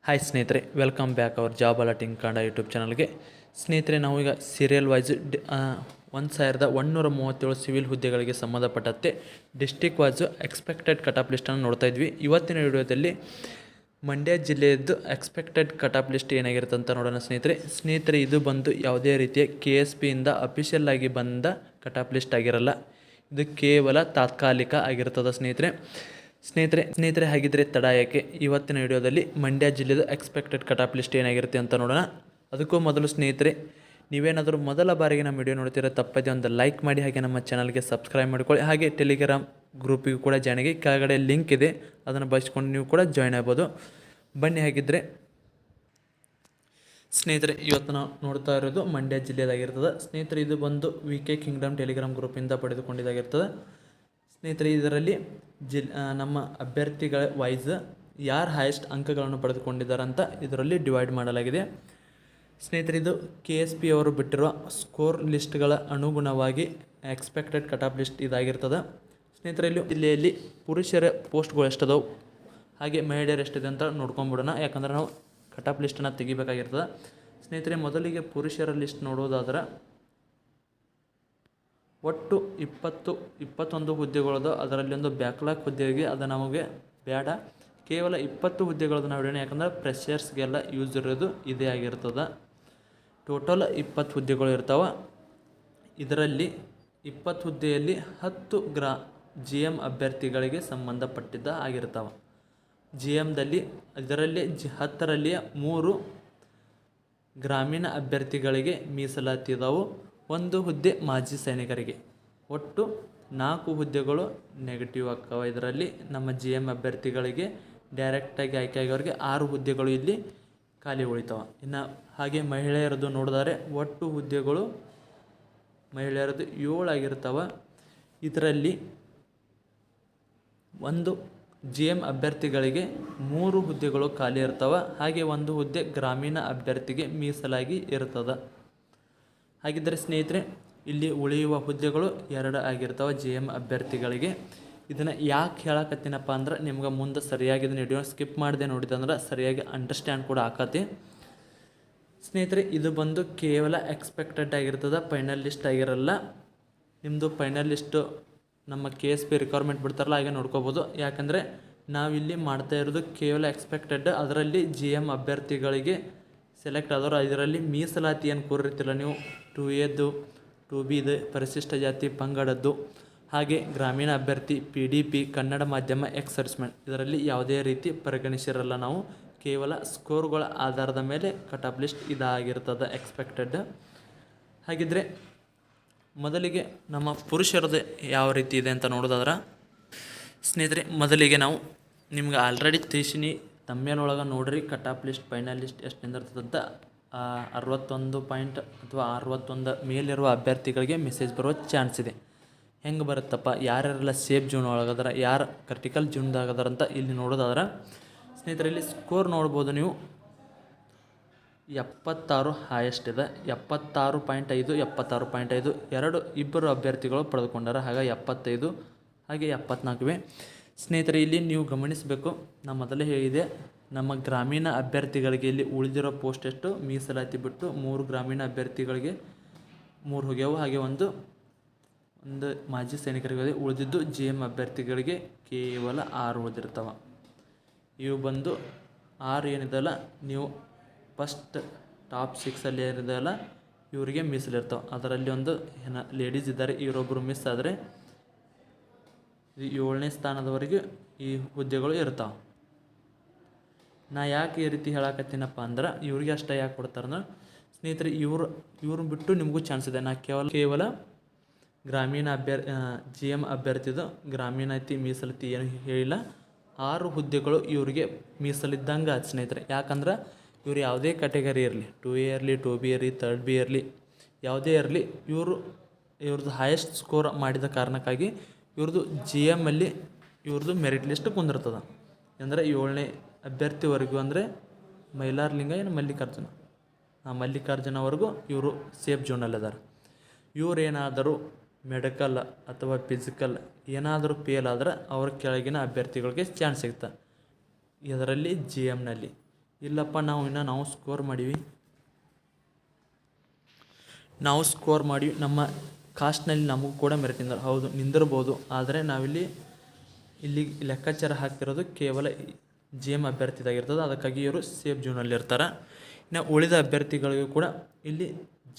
Hi ಸ್ನೇಹಿತರೆ, welcome back our job alerting Kannada YouTube ಚಾನಲ್ಗೆ. ಸ್ನೇಹಿತರೆ, ನಾವು ಈಗ ಸೀರಿಯಲ್ ವೈಸ್ 1137 ಸಿವಿಲ್ ಹುದ್ದೆಗಳಿಗೆ ಸಂಬಂಧಪಟ್ಟಂತೆ district wise expected cut off ಲಿಸ್ಟನ್ನು ನೋಡ್ತಾ ಇದ್ವಿ. ಇವತ್ತಿನ ವಿಡಿಯೋದಲ್ಲಿ ಮಂಡ್ಯ ಜಿಲ್ಲೆಯದ್ದು ಎಕ್ಸ್ಪೆಕ್ಟೆಡ್ ಕಟ್ ಆಫ್ ಲಿಸ್ಟ್ ಏನಾಗಿರುತ್ತೆ ಅಂತ ನೋಡೋಣ ಸ್ನೇಹಿತರೆ. ಇದು ಬಂದು ಯಾವುದೇ ರೀತಿಯ KSP ಇಂದ ಅಫಿಷಿಯಲ್ ಆಗಿ ಬಂದ ಕಟ್ ಆಫ್ ಲಿಸ್ಟ್ ಆಗಿರಲ್ಲ. ಇದು ಕೇವಲ ತಾತ್ಕಾಲಿಕ ಆಗಿರ್ತದೆ ಸ್ನೇಹಿತರೆ. ಹಾಗಿದ್ರೆ ತಡ ಯಾಕೆ, ಇವತ್ತಿನ ವಿಡಿಯೋದಲ್ಲಿ ಮಂಡ್ಯ ಜಿಲ್ಲೆದು ಎಕ್ಸ್ಪೆಕ್ಟೆಡ್ ಕಟ್ ಆಫ್ ಲಿಸ್ಟ್ ಏನಾಗಿರುತ್ತೆ ಅಂತ ನೋಡೋಣ. ಅದಕ್ಕೂ ಮೊದಲು ಸ್ನೇಹಿತರೆ, ನೀವೇನಾದರೂ ಮೊದಲ ಬಾರಿಗೆ ನಮ್ಮ ವಿಡಿಯೋ ನೋಡ್ತೀರಾ ತಪ್ಪದೆ ಒಂದು ಲೈಕ್ ಮಾಡಿ, ಹಾಗೆ ನಮ್ಮ ಚಾನಲ್ಗೆ ಸಬ್ಸ್ಕ್ರೈಬ್ ಮಾಡ್ಕೊಳ್ಳಿ. ಹಾಗೆ ಟೆಲಿಗ್ರಾಮ್ ಗ್ರೂಪಿಗೂ ಕೂಡ ಜಾಯ್ನ್ ಆಗಿ, ಕೆಳಗಡೆ ಲಿಂಕ್ ಇದೆ, ಅದನ್ನು ಬಳಸ್ಕೊಂಡು ನೀವು ಕೂಡ ಜಾಯ್ನ್ ಆಗ್ಬೋದು. ಬನ್ನಿ ಹಾಗಿದ್ರೆ ಸ್ನೇಹಿತರೆ, ಇವತ್ತು ನಾವು ನೋಡ್ತಾ ಇರೋದು ಮಂಡ್ಯ ಜಿಲ್ಲೆದಾಗಿರ್ತದೆ ಸ್ನೇಹಿತರೆ. ಇದು ಬಂದು VK ಕಿಂಗ್ಡಮ್ ಟೆಲಿಗ್ರಾಮ್ ಗ್ರೂಪಿಂದ ಪಡೆದುಕೊಂಡಿದ್ದಾಗಿರ್ತದೆ ಸ್ನೇಹಿತರೆ. ಇದರಲ್ಲಿ ನಮ್ಮ ಅಭ್ಯರ್ಥಿಗಳ ವೈಸ್ ಯಾರು ಹೈಯೆಸ್ಟ್ ಅಂಕಗಳನ್ನು ಪಡೆದುಕೊಂಡಿದ್ದಾರೆ ಅಂತ ಇದರಲ್ಲಿ ಡಿವೈಡ್ ಮಾಡಲಾಗಿದೆ ಸ್ನೇಹಿತರೆ. ಇದು KSP ಅವರು ಬಿಟ್ಟಿರುವ ಸ್ಕೋರ್ ಲಿಸ್ಟ್ಗಳ ಅನುಗುಣವಾಗಿ ಎಕ್ಸ್ಪೆಕ್ಟೆಡ್ ಕಟ್ ಆಫ್ ಲಿಸ್ಟ್ ಇದಾಗಿರ್ತದೆ ಸ್ನೇಹಿತರೆ. ಇಲ್ಲಿ ಜಿಲ್ಲೆಯಲ್ಲಿ ಪುರುಷರ ಪೋಸ್ಟ್ಗಳು ಎಷ್ಟದವು, ಹಾಗೆ ಮಹಿಳೆಯರು ಎಷ್ಟಿದೆ ಅಂತ ನೋಡ್ಕೊಂಬಿಡೋಣ. ಯಾಕಂದರೆ ನಾವು ಕಟ್ ಆಫ್ ಲಿಸ್ಟನ್ನು ತೆಗಿಬೇಕಾಗಿರ್ತದೆ ಸ್ನೇಹಿತರೆ. ಮೊದಲಿಗೆ ಪುರುಷರ ಲಿಸ್ಟ್ ನೋಡೋದಾದ್ರೆ ಒಟ್ಟು 21 ಹುದ್ದೆಗಳದು. ಅದರಲ್ಲಿ ಒಂದು ಬ್ಯಾಕ್ಲಾಗ್ ಹುದ್ದೆಗೆ ಅದು ನಮಗೆ ಬೇಡ. ಕೇವಲ 20 ಹುದ್ದೆಗಳದ್ದು ನಾವು ಹಿಡಿಯೋಣ, ಯಾಕಂದರೆ ಫ್ರೆಷರ್ಸ್ಗೆಲ್ಲ ಯೂಸ್ ಇರೋದು ಇದೇ ಆಗಿರ್ತದೆ. ಟೋಟಲ್ 20 ಹುದ್ದೆಗಳು ಇರ್ತಾವೆ. ಇದರಲ್ಲಿ 20 ಹುದ್ದೆಯಲ್ಲಿ 10 GM ಅಭ್ಯರ್ಥಿಗಳಿಗೆ ಸಂಬಂಧಪಟ್ಟಿದ್ದ ಆಗಿರ್ತಾವೆ. GMದಲ್ಲಿ ಇದರಲ್ಲಿ 10ರಲ್ಲಿ 3 ಗ್ರಾಮೀಣ ಅಭ್ಯರ್ಥಿಗಳಿಗೆ ಮೀಸಲಾತಿ ಇದಾವೆ. 1 ಹುದ್ದೆ ಮಾಜಿ ಸೈನಿಕರಿಗೆ. ಒಟ್ಟು 4 ಹುದ್ದೆಗಳು ನೆಗೆಟಿವ್ ಆಗ್ತವೆ. ಇದರಲ್ಲಿ ನಮ್ಮ GM ಅಭ್ಯರ್ಥಿಗಳಿಗೆ ಡೈರೆಕ್ಟಾಗಿ ಆಯ್ಕೆ ಆಗೋರಿಗೆ 6 ಹುದ್ದೆಗಳು ಇಲ್ಲಿ ಖಾಲಿ ಉಳಿತಾವೆ. ಇನ್ನು ಹಾಗೆ ಮಹಿಳೆಯರದ್ದು ನೋಡಿದರೆ ಒಟ್ಟು ಹುದ್ದೆಗಳು ಮಹಿಳೆಯರದ್ದು 7 ಆಗಿರ್ತವೆ. ಇದರಲ್ಲಿ 1 GM ಅಭ್ಯರ್ಥಿಗಳಿಗೆ 3 ಹುದ್ದೆಗಳು ಖಾಲಿ ಇರ್ತವೆ. ಹಾಗೆ 1 ಹುದ್ದೆ ಗ್ರಾಮೀಣ ಅಭ್ಯರ್ಥಿಗೆ ಮೀಸಲಾಗಿ ಇರ್ತದೆ. ಹಾಗಿದ್ದರೆ ಸ್ನೇಹಿತರೆ, ಇಲ್ಲಿ ಉಳಿಯುವ ಹುದ್ದೆಗಳು 2 ಆಗಿರ್ತವೆ GM ಅಭ್ಯರ್ಥಿಗಳಿಗೆ. ಇದನ್ನು ಯಾಕೆ ಹೇಳಕತ್ತೀನಪ್ಪ ಅಂದ್ರೆ, ನಿಮ್ಗೆ ಮುಂದೆ ಸರಿಯಾಗಿ ಇದನ್ನು ವಿಡಿಯೋ ಸ್ಕಿಪ್ ಮಾಡಿದೆ ನೋಡಿದಂದ್ರೆ ಸರಿಯಾಗಿ ಅಂಡರ್ಸ್ಟ್ಯಾಂಡ್ ಕೂಡ ಆಕತಿ ಸ್ನೇಹಿತರೆ. ಇದು ಬಂದು ಕೇವಲ ಎಕ್ಸ್ಪೆಕ್ಟೆಡ್ ಆಗಿರ್ತದೆ, ಫೈನಲ್ ಲಿಸ್ಟ್ ಆಗಿರಲ್ಲ. ನಿಮ್ಮದು ಫೈನಲ್ ಲಿಸ್ಟು ನಮ್ಮ KSP ರಿಕ್ವೈರ್ಮೆಂಟ್ ಬಿಡ್ತಾರಲ್ಲ ಹಾಗೆ ನೋಡ್ಕೋಬೋದು. ಯಾಕಂದರೆ ನಾವಿಲ್ಲಿ ಮಾಡ್ತಾ ಇರೋದು ಕೇವಲ ಎಕ್ಸ್ಪೆಕ್ಟೆಡ್. ಅದರಲ್ಲಿ GM ಅಭ್ಯರ್ಥಿಗಳಿಗೆ ಸೆಲೆಕ್ಟ್ ಆದವರು. ಇದರಲ್ಲಿ ಮೀಸಲಾತಿ ಏನು ಕೂರಿರ್ತಿಲ್ಲ ನೀವು. 2Aದು 2Bದು ಪರಿಶಿಷ್ಟ ಜಾತಿ ಪಂಗಡದ್ದು, ಹಾಗೆ ಗ್ರಾಮೀಣ ಅಭ್ಯರ್ಥಿ PDP ಕನ್ನಡ ಮಾಧ್ಯಮ ಎಕ್ಸ್ ಸರ್ವಿಸ್ಮೆನ್, ಇದರಲ್ಲಿ ಯಾವುದೇ ರೀತಿ ಪರಿಗಣಿಸಿರಲ್ಲ ನಾವು. ಕೇವಲ ಸ್ಕೋರ್ಗಳ ಆಧಾರದ ಮೇಲೆ ಕಟ್ ಆಫ್ ಲಿಸ್ಟ್ ಇದಾಗಿರ್ತದೆ ಎಕ್ಸ್ಪೆಕ್ಟೆಡ್. ಹಾಗಿದ್ದರೆ ಮೊದಲಿಗೆ ನಮ್ಮ ಪುರುಷರದ್ದು ಯಾವ ರೀತಿ ಇದೆ ಅಂತ ನೋಡೋದಾದ್ರೆ ಸ್ನೇಹಿತರೆ, ಮೊದಲಿಗೆ ನಾವು ನಿಮ್ಗೆ ಆಲ್ರೆಡಿ ತಿಳಿಸಿನಿ, ತಮ್ಮೇನೊಳಗೆ ನೋಡ್ರಿ cut off list final list ಎಷ್ಟು ನಿಂದಿರ್ತದಂತ. 61 ಪಾಯಿಂಟ್ ಅಥವಾ 61 ಮೇಲಿರುವ ಅಭ್ಯರ್ಥಿಗಳಿಗೆ ಮೆಸೇಜ್ ಬರುವ ಚಾನ್ಸ್ ಇದೆ. ಹೆಂಗೆ ಬರುತ್ತಪ್ಪ, ಯಾರ್ಯಾರೆಲ್ಲ ಸೇಫ್ ಜೂನ್ ಒಳಗದಾರ, ಯಾರು ಕ್ರಿಟಿಕಲ್ ಜೂನ್ದಾಗದಾರ ಅಂತ ಇಲ್ಲಿ ನೋಡೋದಾದ್ರೆ ಸ್ನೇಹಿತರೆ, ಇಲ್ಲಿ ಸ್ಕೋರ್ ನೋಡ್ಬೋದು ನೀವು. 76 ಹೈಯೆಸ್ಟ್ ಇದೆ. 76.5 76.5 ಇಬ್ಬರು ಅಭ್ಯರ್ಥಿಗಳು ಪಡೆದುಕೊಂಡಾರ. ಹಾಗೆ 75 ಹಾಗೆ 74 ಸ್ನೇಹಿತರೆ. ಇಲ್ಲಿ ನೀವು ಗಮನಿಸಬೇಕು, ನಾನು ಮೊದಲೇ ಹೇಳಿದೆ, ನಮ್ಮ ಗ್ರಾಮೀಣ ಅಭ್ಯರ್ಥಿಗಳಿಗೆ ಇಲ್ಲಿ ಉಳಿದಿರೋ ಪೋಸ್ಟ್ ಎಷ್ಟು ಮೀಸಲಾತಿ ಬಿಟ್ಟು 3 ಗ್ರಾಮೀಣ ಅಭ್ಯರ್ಥಿಗಳಿಗೆ 3 ಹೋಗ್ಯಾವು. ಹಾಗೆ ಒಂದು ಮಾಜಿ ಸೈನಿಕರಿಗೆ ಉಳಿದಿದ್ದು GM ಅಭ್ಯರ್ಥಿಗಳಿಗೆ ಕೇವಲ 6 ಉಳಿದಿರ್ತಾವೆ. ಇವು ಬಂದು 6 ಏನಿದೆಲ್ಲ, ನೀವು ಫಸ್ಟ್ ಟಾಪ್ 6 ಏನಿದೆಯಲ್ಲ ಇವರಿಗೆ ಮೀಸಲಿರ್ತಾವೆ. ಅದರಲ್ಲಿ ಒಂದು ಲೇಡೀಸ್ ಇದ್ದಾರೆ, ಇವರೊಬ್ಬರು ಮಿಸ್ ಆದರೆ 7ನೇ ಸ್ಥಾನದವರೆಗೆ ಈ ಹುದ್ದೆಗಳು ಇರ್ತಾವೆ. ನಾ ಯಾಕೆ ಈ ರೀತಿ ಹೇಳಕತ್ತೀನಪ್ಪ ಅಂದ್ರೆ, ಇವ್ರಿಗೆ ಅಷ್ಟೇ ಯಾಕೆ ಕೊಡ್ತಾರಂದ್ರೆ ಸ್ನೇಹಿತರೆ, ಇವ್ರನ್ನ ಬಿಟ್ಟು ನಿಮಗೂ ಚಾನ್ಸ್ ಇದೆ. ನಾ ಕೇವಲ ಗ್ರಾಮೀಣ GM ಅಭ್ಯರ್ಥಿದು ಗ್ರಾಮೀಣತಿ ಮೀಸಲಾತಿ ಏನು ಹೇಳಿಲ್ಲ. 6 ಹುದ್ದೆಗಳು ಇವರಿಗೆ ಮೀಸಲಿದ್ದಂಗೆ ಆಯ್ತು ಸ್ನೇಹಿತರೆ. ಯಾಕಂದ್ರೆ ಇವ್ರು ಯಾವುದೇ ಕ್ಯಾಟಗರಿ ಇರಲಿ, 2A ಇರಲಿ, 2B ಇರಲಿ, 3rd B ಇರಲಿ, ಯಾವುದೇ ಇರಲಿ, ಇವ್ರದ್ದು ಹೈಯೆಸ್ಟ್ ಸ್ಕೋರ್ ಮಾಡಿದ ಕಾರಣಕ್ಕಾಗಿ ಇವ್ರದ್ದು GMಲ್ಲಿ ಇವ್ರದ್ದು ಮೆರಿಟ್ ಲಿಸ್ಟ್ ಕುಂದಿರ್ತದೆ. ಅಂದರೆ 7ನೇ ಅಭ್ಯರ್ಥಿವರೆಗೂ, ಅಂದರೆ ಮೈಲಾರಲಿಂಗ ಏನು ಮಲ್ಲಿಕಾರ್ಜುನವರೆಗೂ ಇವರು ಸೇಫ್ ಜೋನಲ್ಲಿದ್ದಾರೆ. ಇವರೇನಾದರೂ ಮೆಡಿಕಲ್ ಅಥವಾ ಫಿಸಿಕಲ್ ಏನಾದರೂ ಫೇಲ್ ಆದ್ರೆ ಅವ್ರ ಕೆಳಗಿನ ಅಭ್ಯರ್ಥಿಗಳಿಗೆ ಚಾನ್ಸ್ ಸಿಗುತ್ತೆ. ಇದರಲ್ಲಿ GMನಲ್ಲಿ ಇಲ್ಲಪ್ಪ ನಾವು ಸ್ಕೋರ್ ಮಾಡೀವಿ, ನಮ್ಮ ಕಾಸ್ಟ್ನಲ್ಲಿ ನಮಗೂ ಕೂಡ ಮೆರಿಟ್ ಹೌದು ನಿಂದಿರ್ಬೋದು. ಆದರೆ ಇಲ್ಲಿ ಲೆಕ್ಕಾಚಾರ ಹಾಕ್ತಿರೋದು ಕೇವಲ GM ಅಭ್ಯರ್ಥಿದಾಗಿರ್ತದೆ. ಅದಕ್ಕಾಗಿ ಇವರು ಸೇಫ್ ಝೋನಲ್ಲಿ ಇರ್ತಾರೆ. ಇನ್ನು ಉಳಿದ ಅಭ್ಯರ್ಥಿಗಳಿಗೂ ಕೂಡ ಇಲ್ಲಿ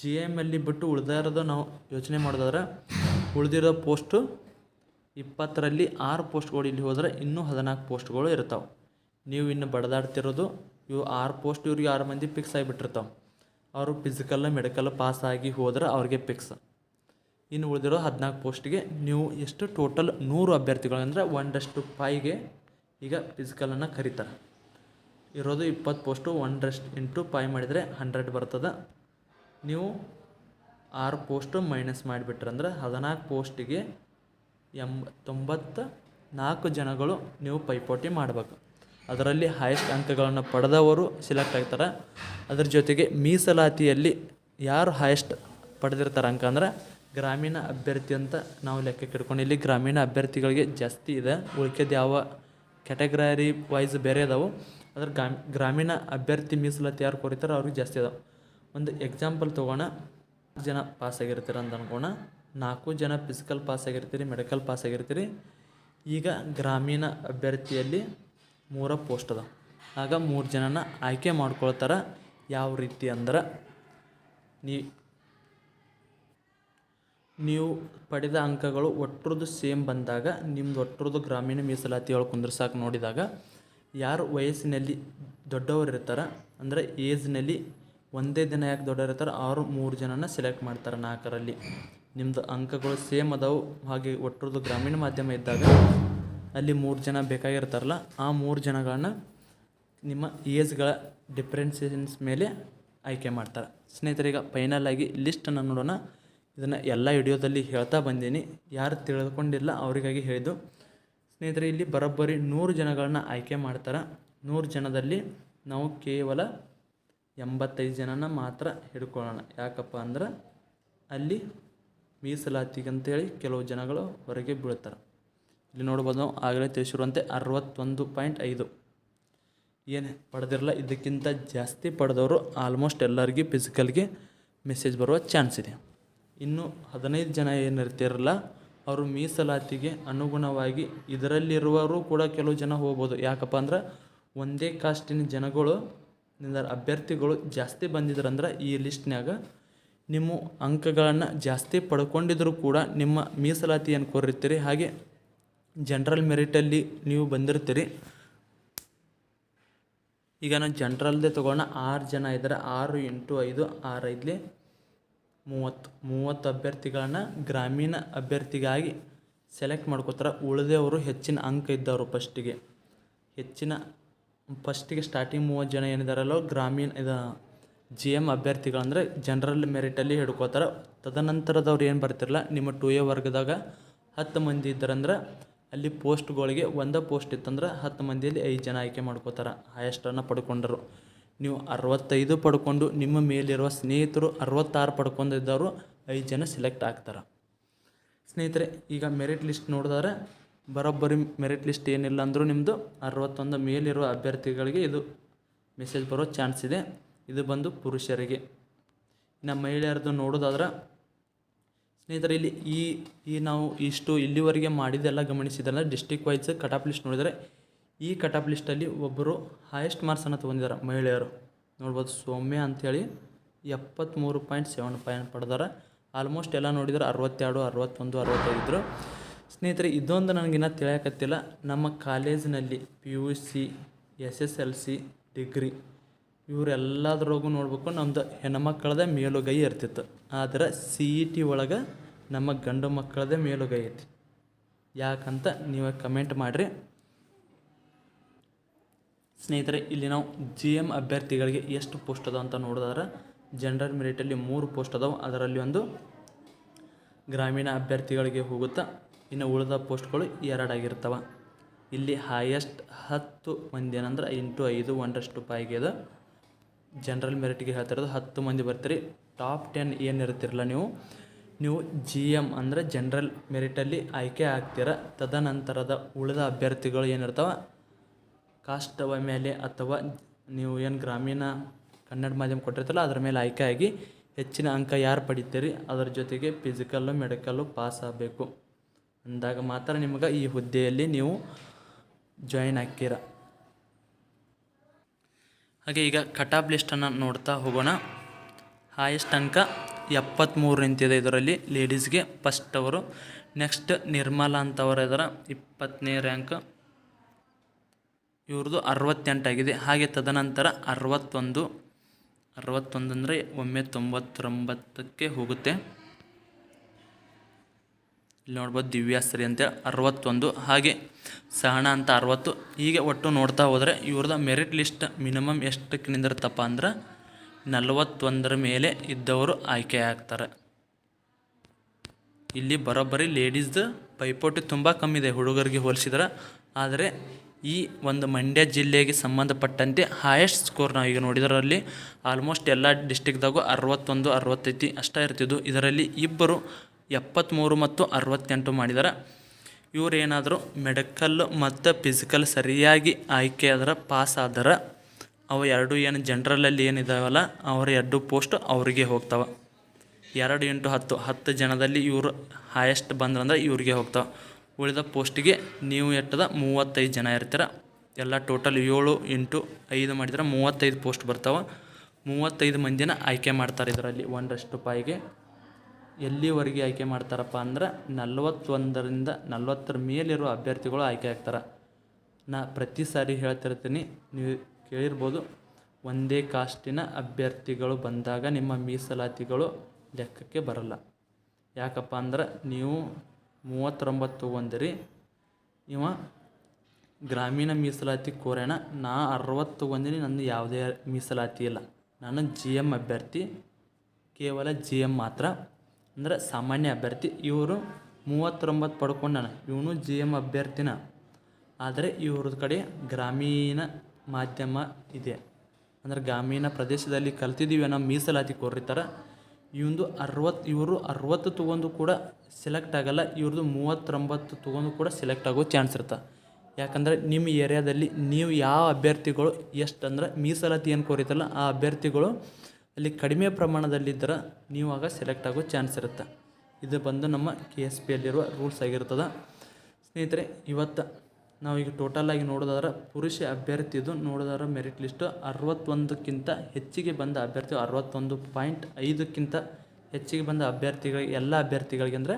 GMಲ್ಲಿ ಬಿಟ್ಟು ಉಳಿದಿರೋದು ನಾವು ಯೋಚನೆ ಮಾಡೋದಾದ್ರೆ ಉಳಿದಿರೋ ಪೋಸ್ಟು 20ರಲ್ಲಿ 6 ಪೋಸ್ಟ್ಗಳು ಇಲ್ಲಿ ಹೋದರೆ ಇನ್ನೂ 14 ಪೋಸ್ಟ್ಗಳು ಇರ್ತಾವೆ. ನೀವು ಇನ್ನು ಬಡದಾಡ್ತಿರೋದು ಇವು 6 ಪೋಸ್ಟ್, ಇವ್ರಿಗೆ 6 ಮಂದಿ ಫಿಕ್ಸ್ ಆಗಿಬಿಟ್ಟಿರ್ತಾವೆ. ಅವರು ಫಿಸಿಕಲ್ ಮೆಡಿಕಲ್ ಪಾಸ್ ಆಗಿ ಹೋದ್ರೆ ಅವ್ರಿಗೆ ಫಿಕ್ಸ್. ಇನ್ನು ಉಳಿದಿರೋ 14 ಪೋಸ್ಟಿಗೆ ನೀವು ಎಷ್ಟು ಟೋಟಲ್ 100 ಅಭ್ಯರ್ಥಿಗಳು ಅಂದರೆ 1:5ಗೆ ಈಗ ಫಿಸಿಕಲನ್ನು ಕರೀತಾರೆ. ಇರೋದು 20 ಪೋಸ್ಟು 1:5 ಮಾಡಿದರೆ 100 ಬರ್ತದೆ. ನೀವು 6 ಪೋಸ್ಟು ಮೈನಸ್ ಮಾಡಿಬಿಟ್ರಂದ್ರೆ 14 ಪೋಸ್ಟಿಗೆ 94 ಜನಗಳು ನೀವು ಪೈಪೋಟಿ ಮಾಡಬೇಕು. ಅದರಲ್ಲಿ ಹೈಯೆಸ್ಟ್ ಅಂಕಗಳನ್ನು ಪಡೆದವರು ಸೆಲೆಕ್ಟ್ ಆಗ್ತಾರೆ. ಅದ್ರ ಜೊತೆಗೆ ಮೀಸಲಾತಿಯಲ್ಲಿ ಯಾರು ಹೈಯೆಸ್ಟ್ ಪಡೆದಿರ್ತಾರೆ ಅಂಕ ಅಂದ್ರೆ ಗ್ರಾಮೀಣ ಅಭ್ಯರ್ಥಿ ಅಂತ ನಾವು ಲೆಕ್ಕಕ್ಕೆ ಇಟ್ಕೊಂಡು ಇಲ್ಲಿ ಗ್ರಾಮೀಣ ಅಭ್ಯರ್ಥಿಗಳಿಗೆ ಜಾಸ್ತಿ ಇದೆ. ಉಳ್ಕೆದು ಯಾವ ಕ್ಯಾಟಗರಿ ವೈಸ್ ಬೇರೆ ಅದಾವೆ. ಅದ್ರ ಗ್ರಾಮೀಣ ಅಭ್ಯರ್ಥಿ ಮೀಸಲಾತಿ ಯಾರು ಕೋರಿತಾರೆ ಅವ್ರಿಗೆ ಜಾಸ್ತಿ ಅದಾವೆ. ಒಂದು ಎಕ್ಸಾಂಪಲ್ ತೊಗೋಣ, 4 ಜನ ಪಾಸ್ ಆಗಿರ್ತೀರ ಅಂತ ಅನ್ಕೋಣ. 4 ಜನ ಫಿಸಿಕಲ್ ಪಾಸ್ ಆಗಿರ್ತೀರಿ, ಮೆಡಿಕಲ್ ಪಾಸ್ ಆಗಿರ್ತೀರಿ. ಈಗ ಗ್ರಾಮೀಣ ಅಭ್ಯರ್ಥಿಯಲ್ಲಿ 3 ಪೋಸ್ಟ್ ಅದ. ಆಗ 3 ಜನನ ಆಯ್ಕೆ ಮಾಡ್ಕೊಳ್ತಾರೆ. ಯಾವ ರೀತಿ ಅಂದ್ರೆ ನೀವು ಪಡೆದ ಅಂಕಗಳು ಒಟ್ಟರದ್ದು ಸೇಮ್ ಬಂದಾಗ ನಿಮ್ದು ಒಟ್ಟರದ್ದು ಗ್ರಾಮೀಣ ಮೀಸಲಾತಿ ಒಳಗೆ ಕುಂದ್ರಸಾಕ ನೋಡಿದಾಗ ಯಾರು ವಯಸ್ಸಿನಲ್ಲಿ ದೊಡ್ಡವರು ಇರ್ತಾರೆ ಅಂದರೆ ಏಜ್ನಲ್ಲಿ ಒಂದೇ ದಿನ ಯಾಕೆ ದೊಡ್ಡವರು ಇರ್ತಾರೆ ಅವರು 3 ಜನನ ಸೆಲೆಕ್ಟ್ ಮಾಡ್ತಾರೆ. 4ರಲ್ಲಿ ನಿಮ್ಮದು ಅಂಕಗಳು ಸೇಮ್ ಅದಾವು. ಹಾಗೆ ಒಟ್ಟರದ್ದು ಗ್ರಾಮೀಣ ಮಾಧ್ಯಮ ಇದ್ದಾಗ ಅಲ್ಲಿ 3 ಜನ ಬೇಕಾಗಿರ್ತಾರಲ್ಲ, ಆ 3 ಜನಗಳನ್ನ ನಿಮ್ಮ ಏಜ್ಗಳ ಡಿಫ್ರೆನ್ಸಿಯನ್ಸ್ ಮೇಲೆ ಆಯ್ಕೆ ಮಾಡ್ತಾರೆ. ಸ್ನೇಹಿತರೆ, ಈಗ ಫೈನಲ್ ಆಗಿ ಲಿಸ್ಟನ್ನು ನೋಡೋಣ. ಇದನ್ನು ಎಲ್ಲ ವಿಡಿಯೋದಲ್ಲಿ ಹೇಳ್ತಾ ಬಂದೀನಿ. ಯಾರು ತಿಳ್ಕೊಂಡಿಲ್ಲ ಅವರಿಗಾಗಿ ಹೇಳಿದ್ದು. ಸ್ನೇಹಿತರೆ, ಇಲ್ಲಿ ಬರೋಬ್ಬರಿ 100 ಜನಗಳನ್ನ ಆಯ್ಕೆ ಮಾಡ್ತಾರೆ. 100 ಜನದಲ್ಲಿ ನಾವು ಕೇವಲ 85 ಜನನ ಮಾತ್ರ ಹಿಡ್ಕೊಳ್ಳೋಣ. ಯಾಕಪ್ಪ ಅಂದ್ರೆ ಅಲ್ಲಿ ಮೀಸಲಾತಿಗಂತೇಳಿ ಕೆಲವು ಜನಗಳು ಹೊರಗೆ ಬೀಳ್ತಾರೆ. ಇಲ್ಲಿ ನೋಡ್ಬೋದು, ನಾವು ಆಗಲೇ ತಿಳಿಸಿರುವಂತೆ 61.5 ಏನು ಪಡೆದಿರಲ್ಲ. ಇದಕ್ಕಿಂತ ಜಾಸ್ತಿ ಪಡೆದವರು ಆಲ್ಮೋಸ್ಟ್ ಎಲ್ಲರಿಗೆ ಫಿಸಿಕಲ್ಗೆ ಮೆಸೇಜ್ ಬರುವ ಚಾನ್ಸ್ ಇದೆ. ಇನ್ನು 15 ಜನ ಏನಿರ್ತಿರಲ್ಲ ಅವರು ಮೀಸಲಾತಿಗೆ ಅನುಗುಣವಾಗಿ ಇದರಲ್ಲಿರುವವರು ಕೂಡ ಕೆಲವು ಜನ ಹೋಗ್ಬೋದು. ಯಾಕಪ್ಪ ಅಂದ್ರೆ ಒಂದೇ ಕಾಸ್ಟಿನ ಜನಗಳು ಅಭ್ಯರ್ಥಿಗಳು ಜಾಸ್ತಿ ಬಂದಿದ್ರಂದ್ರೆ ಈ ಲಿಸ್ಟ್ನಾಗ ನಿಮ್ಮ ಅಂಕಗಳನ್ನು ಜಾಸ್ತಿ ಪಡ್ಕೊಂಡಿದ್ರು ಕೂಡ ನಿಮ್ಮ ಮೀಸಲಾತಿ ಏನು ಕೋರಿರ್ತೀರಿ, ಹಾಗೆ ಜನರಲ್ ಮೆರಿಟಲ್ಲಿ ನೀವು ಬಂದಿರ್ತೀರಿ. ಈಗ ನಾವು ಜನರಲ್ದೇ ತೊಗೋಣ. 6 ಜನ ಇದ್ದಾರೆ. 6 × 5 6 5 30 ಅಭ್ಯರ್ಥಿಗಳನ್ನು ಗ್ರಾಮೀಣ ಅಭ್ಯರ್ಥಿಗಾಗಿ ಸೆಲೆಕ್ಟ್ ಮಾಡ್ಕೋತಾರೆ. ಉಳಿದವರು ಹೆಚ್ಚಿನ ಅಂಕ ಇದ್ದವರು ಫಸ್ಟಿಗೆ ಸ್ಟಾರ್ಟಿಂಗ್ 30 ಜನ ಏನಿದಾರಲ್ಲ ಗ್ರಾಮೀಣ GM ಅಭ್ಯರ್ಥಿಗಳಂದರೆ ಜನರಲ್ ಮೆರಿಟಲ್ಲಿ ಹಿಡ್ಕೋತಾರೆ. ತದನಂತರದವ್ರು ಏನು ಬರ್ತಿರಲ್ಲ, ನಿಮ್ಮ 2A ವರ್ಗದಾಗ 10 ಮಂದಿ ಇದ್ದಾರಂದ್ರೆ ಅಲ್ಲಿ ಪೋಸ್ಟ್ಗಳಿಗೆ 1 ಪೋಸ್ಟ್ ಇತ್ತಂದ್ರೆ 10 ಮಂದಿಯಲ್ಲಿ 5 ಜನ ಆಯ್ಕೆ ಮಾಡ್ಕೋತಾರೆ. ಹೈಯೆಸ್ಟನ್ನು ಪಡ್ಕೊಂಡರು. ನೀವು 65 ಪಡ್ಕೊಂಡು ನಿಮ್ಮ ಮೇಲಿರುವ ಸ್ನೇಹಿತರು 66 ಪಡ್ಕೊಂಡಿದ್ದವರು 5 ಜನ ಸೆಲೆಕ್ಟ್ ಆಗ್ತಾರೆ. ಸ್ನೇಹಿತರೆ, ಈಗ ಮೆರಿಟ್ ಲಿಸ್ಟ್ ನೋಡಿದ್ರೆ ಬರೋಬ್ಬರಿ ಮೆರಿಟ್ ಲಿಸ್ಟ್ ಏನಿಲ್ಲ ಅಂದರೂ ನಿಮ್ಮದು 61 ಮೇಲಿರುವ ಅಭ್ಯರ್ಥಿಗಳಿಗೆ ಇದು ಮೆಸೇಜ್ ಬರೋ ಚಾನ್ಸ್ ಇದೆ. ಇದು ಬಂದು ಪುರುಷರಿಗೆ. ಇನ್ನು ಮಹಿಳೆಯರದ್ದು ನೋಡೋದಾದ್ರೆ ಸ್ನೇಹಿತರೆ, ಇಲ್ಲಿ ಈ ನಾವು ಇಲ್ಲಿವರೆಗೆ ಮಾಡಿದ್ದೆಲ್ಲ ಗಮನಿಸಿದಲ್ಲ, district wise cut off list ನೋಡಿದರೆ ಈ ಕಟ್ ಆಫ್ ಲಿಸ್ಟಲ್ಲಿ ಒಬ್ಬರು ಹೈಯೆಸ್ಟ್ ಮಾರ್ಕ್ಸನ್ನು ತೊಗೊಂಡಿದ್ದಾರೆ ಮಹಿಳೆಯರು. ನೋಡ್ಬೋದು, ಸೌಮ್ಯ ಅಂಥೇಳಿ 73.75 ಪಡೆದಾರೆ. ಆಲ್ಮೋಸ್ಟ್ ಎಲ್ಲ ನೋಡಿದ್ರೆ 62, 61, 65 ಇದ್ದರು. ಸ್ನೇಹಿತರೆ, ಇದೊಂದು ನನಗಿನ್ನ ತಿಳಿಯಕತ್ತಿಲ್ಲ. ನಮ್ಮ ಕಾಲೇಜಿನಲ್ಲಿ PUC, SSLC, ಡಿಗ್ರಿ ಇವರೆಲ್ಲದ್ರಾಗೂ ನೋಡ್ಬೇಕು ನಮ್ಮದು ಹೆಣ್ಮಕ್ಕಳದೇ ಮೇಲುಗೈ ಇರ್ತಿತ್ತು. ಆದರೆ CET ಒಳಗೆ ನಮ್ಮ ಗಂಡು ಮಕ್ಕಳದೇ ಮೇಲುಗೈ ಐತಿ. ಯಾಕಂತ ನೀವು ಕಮೆಂಟ್ ಮಾಡಿರಿ. ಸ್ನೇಹಿತರೆ, ಇಲ್ಲಿ ನಾವು GM ಅಭ್ಯರ್ಥಿಗಳಿಗೆ ಎಷ್ಟು ಪೋಸ್ಟ್ ಅದಾವ ಅಂತ ನೋಡಿದ್ರೆ ಜನರಲ್ ಮೆರಿಟಲ್ಲಿ 3 ಪೋಸ್ಟ್ ಅದಾವೆ. ಅದರಲ್ಲಿ ಒಂದು ಗ್ರಾಮೀಣ ಅಭ್ಯರ್ಥಿಗಳಿಗೆ ಹೋಗುತ್ತಾ, ಇನ್ನು ಉಳಿದ ಪೋಸ್ಟ್ಗಳು 2 ಆಗಿರ್ತವೆ. ಇಲ್ಲಿ ಹೈಯೆಸ್ಟ್ 10 ಮಂದಿ ಏನಂದ್ರೆ × 5 1:5 ಅದ. ಜನರಲ್ ಮೆರಿಟ್ಗೆ ಹೇಳ್ತಿರೋದು 10 ಮಂದಿ ಬರ್ತೀರಿ. ಟಾಪ್ 10 ಏನಿರ್ತಿರಲ್ಲ ನೀವು GM ಅಂದರೆ ಜನರಲ್ ಮೆರಿಟಲ್ಲಿ ಆಯ್ಕೆ ಆಗ್ತೀರ. ತದನಂತರದ ಉಳಿದ ಅಭ್ಯರ್ಥಿಗಳು ಏನಿರ್ತಾವೆ ಕಾಸ್ಟ್ ಮೇಲೆ ಅಥವಾ ನೀವು ಏನು ಗ್ರಾಮೀಣ ಕನ್ನಡ ಮಾಧ್ಯಮ ಕೊಟ್ಟಿರ್ತಲ್ಲ ಅದ್ರ ಮೇಲೆ ಆಯ್ಕೆಯಾಗಿ ಹೆಚ್ಚಿನ ಅಂಕ ಯಾರು ಪಡಿತೀರಿ ಅದರ ಜೊತೆಗೆ ಫಿಸಿಕಲ್ಲು ಮೆಡಿಕಲ್ಲು ಪಾಸ್ ಆಗಬೇಕು ಅಂದಾಗ ಮಾತ್ರ ನಿಮ್ಗೆ ಈ ಹುದ್ದೆಯಲ್ಲಿ ನೀವು ಜಾಯಿನ್ ಆಗ್ತೀರ. ಹಾಗೆ ಈಗ ಕಟಾಪ್ ಲಿಸ್ಟನ್ನು ನೋಡ್ತಾ ಹೋಗೋಣ. ಹೈಯೆಸ್ಟ್ ಅಂಕ 73 ನಿಂತಿದೆ ಇದರಲ್ಲಿ ಲೇಡೀಸ್ಗೆ ಫಸ್ಟ್ ಅವರು. ನೆಕ್ಸ್ಟ್ ನಿರ್ಮಲಾ ಅಂತವರು ಇದರ 20ನೇ ರ್ಯಾಂಕ್, ಇವ್ರದ್ದು 68 ಆಗಿದೆ. ಹಾಗೆ ತದನಂತರ 61 ಅಂದರೆ ಒಮ್ಮೆ 99ಕ್ಕೆ ಹೋಗುತ್ತೆ. ಇಲ್ಲಿ ನೋಡ್ಬೋದು ದಿವ್ಯಾಶ್ರೀ ಅಂತೇಳಿ 61, ಹಾಗೆ ಸಹನಾ ಅಂತ 60. ಹೀಗೆ ಒಟ್ಟು ನೋಡ್ತಾ ಹೋದರೆ ಇವ್ರದ್ದು ಮೆರಿಟ್ ಲಿಸ್ಟ್ ಮಿನಿಮಮ್ ಎಷ್ಟಕ್ಕೆ ನಿಂದಿರ್ತಪ್ಪ ಅಂದ್ರೆ 41ರ ಮೇಲೆ ಇದ್ದವರು ಆಯ್ಕೆ ಆಗ್ತಾರೆ. ಇಲ್ಲಿ ಬರೋಬ್ಬರಿ ಲೇಡೀಸ್ದು ಪೈಪೋಟಿ ತುಂಬ ಕಮ್ಮಿದೆ ಹುಡುಗರಿಗೆ ಹೋಲಿಸಿದ್ರೆ. ಆದರೆ ಈ ಒಂದು ಮಂಡ್ಯ ಜಿಲ್ಲೆಗೆ ಸಂಬಂಧಪಟ್ಟಂತೆ ಹೈಯೆಸ್ಟ್ ಸ್ಕೋರ್ ನಾವು ಈಗ ನೋಡಿದರಲ್ಲಿ ಆಲ್ಮೋಸ್ಟ್ ಎಲ್ಲ ಡಿಸ್ಟಿಕ್ದಾಗೂ 61, 65 ಅಷ್ಟೇ ಇರ್ತಿದ್ದು. ಇದರಲ್ಲಿ ಇಬ್ಬರು 73 ಮತ್ತು 68 ಮಾಡಿದ್ದಾರೆ. ಇವರು ಏನಾದರೂ ಮೆಡಿಕಲ್ ಮತ್ತು ಫಿಸಿಕಲ್ ಸರಿಯಾಗಿ ಆಯ್ಕೆ ಆದ್ರೆ ಪಾಸ್ ಆದ್ರೆ ಅವು ಎರಡು ಏನು ಜನರಲಲ್ಲಿ ಏನಿದಾವಲ್ಲ ಅವರ 2 ಪೋಸ್ಟ್ ಅವರಿಗೆ ಹೋಗ್ತಾವೆ. 2 × 10 ಜನದಲ್ಲಿ ಇವರು ಹೈಯೆಸ್ಟ್ ಬಂದ್ರಂದ್ರೆ ಇವ್ರಿಗೆ ಹೋಗ್ತಾವೆ. ಉಳಿದ ಪೋಸ್ಟಿಗೆ ನೀವು 35 ಜನ ಇರ್ತೀರ. ಎಲ್ಲ ಟೋಟಲ್ 7 × 5 ಮಾಡಿದ್ರೆ 35 ಪೋಸ್ಟ್ ಬರ್ತಾವೆ. 35 ಮಂದಿನ ಆಯ್ಕೆ ಮಾಡ್ತಾರೆ. ಇದರಲ್ಲಿ 1/5 ಎಲ್ಲಿವರೆಗೆ ಆಯ್ಕೆ ಮಾಡ್ತಾರಪ್ಪ ಅಂದ್ರೆ 41ರಿಂದ 40ರ ಮೇಲಿರುವ ಅಭ್ಯರ್ಥಿಗಳು ಆಯ್ಕೆ ಆಗ್ತಾರೆ. ನಾ ಪ್ರತಿ ಸಾರಿ ಹೇಳ್ತಿರ್ತೀನಿ, ನೀವು ಕೇಳಿರ್ಬೋದು, ಒಂದೇ ಕಾಸ್ಟಿನ ಅಭ್ಯರ್ಥಿಗಳು ಬಂದಾಗ ನಿಮ್ಮ ಮೀಸಲಾತಿಗಳು ಲೆಕ್ಕಕ್ಕೆ ಬರಲ್ಲ. ಯಾಕಪ್ಪ ಅಂದ್ರೆ ನೀವು 39 ತೊಗೊಂಡಿರಿ, ಇವ ಗ್ರಾಮೀಣ ಮೀಸಲಾತಿ ಕೋರ್ಯಾನ, ನಾ 60 ತೊಗೊಂಡಿನಿ, ನನ್ನ ಯಾವುದೇ ಮೀಸಲಾತಿ ಇಲ್ಲ, ನಾನು GM ಅಭ್ಯರ್ಥಿ, ಕೇವಲ GM ಮಾತ್ರ ಅಂದರೆ ಸಾಮಾನ್ಯ ಅಭ್ಯರ್ಥಿ. ಇವರು 39 ಪಡ್ಕೊಂಡಾನ, ಇವನು GM ಅಭ್ಯರ್ಥಿನ. ಆದರೆ ಇವ್ರದ್ದು ಕಡೆ ಗ್ರಾಮೀಣ ಮಾಧ್ಯಮ ಇದೆ, ಅಂದ್ರೆ ಗ್ರಾಮೀಣ ಪ್ರದೇಶದಲ್ಲಿ ಕಲ್ತಿದ್ದೀವಿ ಅನ್ನೋ ಮೀಸಲಾತಿ ಕೋರಿರ್ತಾರೆ. ಇವರು 60 ತೊಗೊಂಡು ಕೂಡ ಸೆಲೆಕ್ಟ್ ಆಗಲ್ಲ. ಇವ್ರದ್ದು 39 ತೊಗೊಂಡು ಕೂಡ ಸೆಲೆಕ್ಟ್ ಆಗೋ ಚಾನ್ಸ್ ಇರುತ್ತೆ. ಯಾಕಂದರೆ ನಿಮ್ಮ ಏರಿಯಾದಲ್ಲಿ ನೀವು ಯಾವ ಅಭ್ಯರ್ಥಿಗಳು ಎಷ್ಟು ಅಂದ್ರೆ ಮೀಸಲಾತಿ ಏನು ಕೋರಿತಲ್ಲ ಆ ಅಭ್ಯರ್ಥಿಗಳು ಅಲ್ಲಿ ಕಡಿಮೆ ಪ್ರಮಾಣದಲ್ಲಿದ್ದರೆ ನೀವು ಆಗ ಸೆಲೆಕ್ಟ್ ಆಗೋ ಚಾನ್ಸ್ ಇರುತ್ತೆ. ಇದು ಬಂದು ನಮ್ಮ KSPಯಲ್ಲಿರುವ ರೂಲ್ಸ್ ಆಗಿರ್ತದೆ. ಸ್ನೇಹಿತರೆ, ಇವತ್ತು ನಾವೀಗ ಟೋಟಲಾಗಿ ನೋಡೋದಾದ್ರೆ ಪುರುಷ ಅಭ್ಯರ್ಥಿದು ನೋಡೋದಾದ್ರೆ ಮೆರಿಟ್ ಲಿಸ್ಟು 61ಕ್ಕಿಂತ ಹೆಚ್ಚಿಗೆ ಬಂದ ಅಭ್ಯರ್ಥಿ 61.5ಕ್ಕಿಂತ ಹೆಚ್ಚಿಗೆ ಬಂದ ಅಭ್ಯರ್ಥಿಗಳಿಗೆ, ಎಲ್ಲ ಅಭ್ಯರ್ಥಿಗಳಿಗೆ ಅಂದರೆ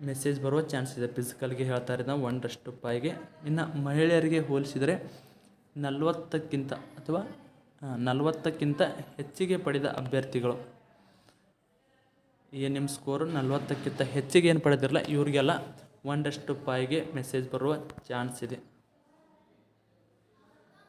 ಮೆಸೇಜ್ ಬರುವ ಚಾನ್ಸ್ ಇದೆ. ಫಿಸಿಕಲ್ಗೆ ಹೇಳ್ತಾ ಇರೋದು 1/5. ಇನ್ನು ಮಹಿಳೆಯರಿಗೆ ಹೋಲಿಸಿದರೆ 40ಕ್ಕಿಂತ ಹೆಚ್ಚಿಗೆ ಪಡೆದ ಅಭ್ಯರ್ಥಿಗಳು, ನಿಮ್ಮ ಸ್ಕೋರು 40ಕ್ಕಿಂತ ಹೆಚ್ಚಿಗೆ ಏನು ಪಡೆದಿರಲ್ಲ ಇವರಿಗೆಲ್ಲ 1/5ಗೆ ಮೆಸೇಜ್ ಬರುವ ಚಾನ್ಸ್ ಇದೆ.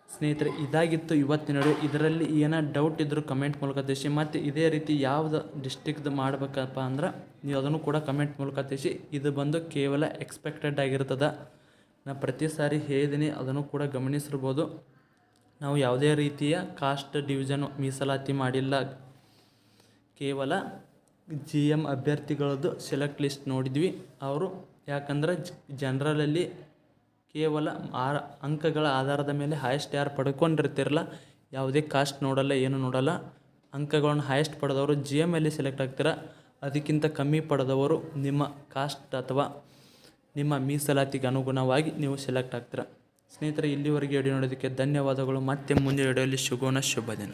ಸ್ನೇಹಿತರೆ, ಇದಾಗಿತ್ತು ಇವತ್ತಿನ ವಿಡಿಯೋ. ಇದರಲ್ಲಿ ಏನೋ ಡೌಟ್ ಇದ್ದರೂ ಕಮೆಂಟ್ ಮೂಲಕ ತಿಳಿಸಿ. ಮತ್ತು ಇದೇ ರೀತಿ ಯಾವ್ದು ಡಿಸ್ಟಿಕ್ದು ಮಾಡಬೇಕಪ್ಪ ಅಂದ್ರೆ ನೀವು ಅದನ್ನು ಕೂಡ ಕಮೆಂಟ್ ಮೂಲಕ ತಿಳಿಸಿ. ಇದು ಬಂದು ಕೇವಲ ಎಕ್ಸ್ಪೆಕ್ಟೆಡ್ ಆಗಿರ್ತದೆ. ನಾನು ಪ್ರತಿ ಸಾರಿ ಹೇಳಿದ್ದೀನಿ, ಅದನ್ನು ಕೂಡ ಗಮನಿಸಿರ್ಬೋದು. ನಾವು ಯಾವುದೇ ರೀತಿಯ ಕಾಸ್ಟ್ ಡಿವಿಷನ್ ಮೀಸಲಾತಿ ಮಾಡಿಲ್ಲ. ಕೇವಲ GM ಅಭ್ಯರ್ಥಿಗಳದ್ದು ಸೆಲೆಕ್ಟ್ ಲಿಸ್ಟ್ ನೋಡಿದ್ವಿ. ಅವರು ಯಾಕಂದ್ರೆ ಜನರಲಲ್ಲಿ ಕೇವಲ ಅಂಕಗಳ ಆಧಾರದ ಮೇಲೆ ಹೈಯೆಸ್ಟ್ ಯಾರು ಪಡ್ಕೊಂಡಿರ್ತಿರಲ್ಲ, ಯಾವುದೇ ಕಾಸ್ಟ್ ನೋಡಲ್ಲ, ಏನು ನೋಡಲ್ಲ. ಅಂಕಗಳನ್ನು ಹೈಯೆಸ್ಟ್ ಪಡೆದವರು GMಲ್ಲಿ ಸೆಲೆಕ್ಟ್ ಆಗ್ತೀರ. ಅದಕ್ಕಿಂತ ಕಮ್ಮಿ ಪಡೆದವರು ನಿಮ್ಮ ಕಾಸ್ಟ್ ಅಥವಾ ನಿಮ್ಮ ಮೀಸಲಾತಿಗೆ ಅನುಗುಣವಾಗಿ ನೀವು ಸೆಲೆಕ್ಟ್ ಆಗ್ತೀರ. ಸ್ನೇಹಿತರೆ, ಇಲ್ಲಿವರೆಗೆ ವಿಡಿಯೋ ನೋಡೋದಕ್ಕೆ ಧನ್ಯವಾದಗಳು. ಮತ್ತೆ ಮುಂದೆ ವಿಡಿಯೋಲಿ ಸಿಗೋಣ. ಶುಭ ದಿನ.